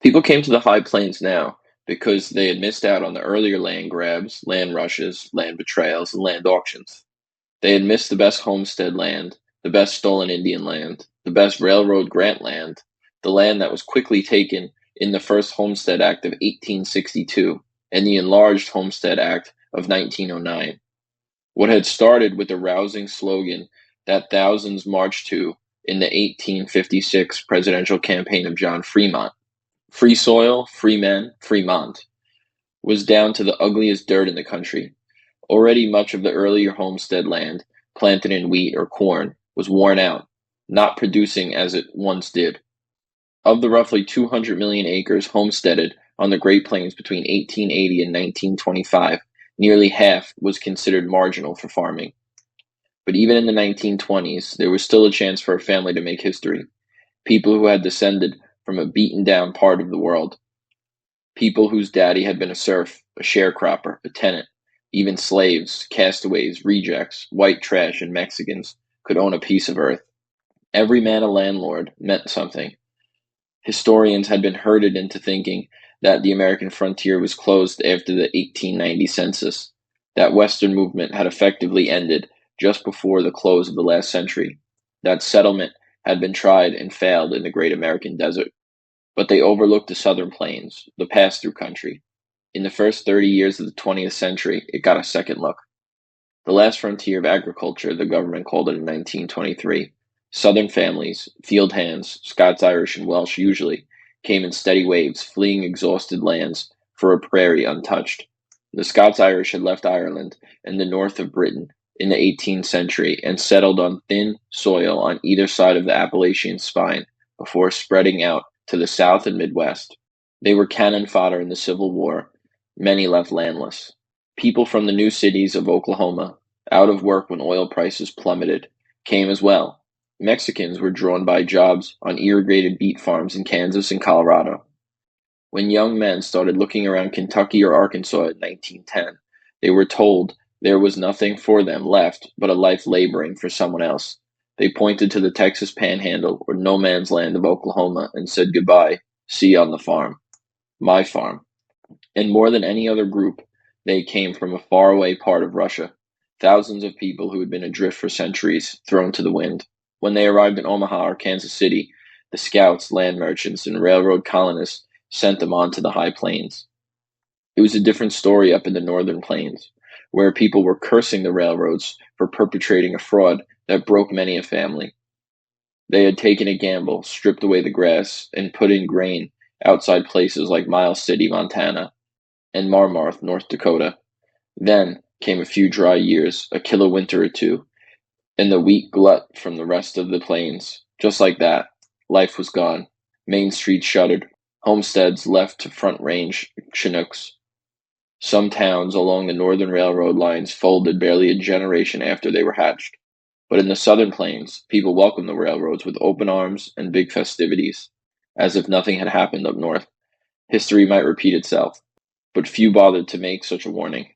People came to the high plains now because they had missed out on the earlier land grabs, land rushes, land betrayals, and land auctions. They had missed the best homestead land, the best stolen Indian land, the best railroad grant land, the land that was quickly taken in the first Homestead Act of 1862 and the enlarged Homestead Act of 1909. What had started with the rousing slogan that thousands marched to in the 1856 presidential campaign of John Fremont, "Free soil, free men, Fremont," was down to the ugliest dirt in the country. Already much of the earlier homestead land, planted in wheat or corn, was worn out, not producing as it once did. Of the roughly 200 million acres homesteaded on the Great Plains between 1880 and 1925, nearly half was considered marginal for farming. But even in the 1920s, there was still a chance for a family to make history. People who had descended from a beaten down part of the world. People whose daddy had been a serf, a sharecropper, a tenant. Even slaves, castaways, rejects, white trash, and Mexicans could own a piece of earth. Every man a landlord meant something. Historians had been herded into thinking that the American frontier was closed after the 1890 census, that Western movement had effectively ended just before the close of the last century, that settlement had been tried and failed in the great American desert. But they overlooked the southern plains, the pass-through country. In the first 30 years of the 20th century, it got a second look. The last frontier of agriculture, the government called it in 1923. Southern families, field hands, Scots, Irish, and Welsh usually, came in steady waves, fleeing exhausted lands for a prairie untouched. The Scots Irish had left Ireland and the north of Britain in the 18th century and settled on thin soil on either side of the Appalachian spine before spreading out to the south and Midwest. They were cannon fodder in the Civil War. Many left landless. People from the new cities of Oklahoma, out of work when oil prices plummeted, came as well. Mexicans were drawn by jobs on irrigated beet farms in Kansas and Colorado. When young men started looking around Kentucky or Arkansas in 1910, they were told there was nothing for them left but a life laboring for someone else. They pointed to the Texas Panhandle or no man's land of Oklahoma and said goodbye, see you on the farm. My farm. And more than any other group, they came from a faraway part of Russia, thousands of people who had been adrift for centuries, thrown to the wind. When they arrived in Omaha or Kansas City, the scouts, land merchants, and railroad colonists sent them on to the high plains. It was a different story up in the northern plains, where people were cursing the railroads for perpetrating a fraud that broke many a family. They had taken a gamble, stripped away the grass, and put in grain outside places like Miles City, Montana, and Marmarth, North Dakota. Then came a few dry years, a killer winter or two, and the wheat glut from the rest of the plains. Just like that, life was gone. Main streets shuttered, homesteads left to front range Chinooks. Some towns along the northern railroad lines folded barely a generation after they were hatched. But in the southern plains, people welcomed the railroads with open arms and big festivities, as if nothing had happened up north. History might repeat itself, but few bothered to make such a warning.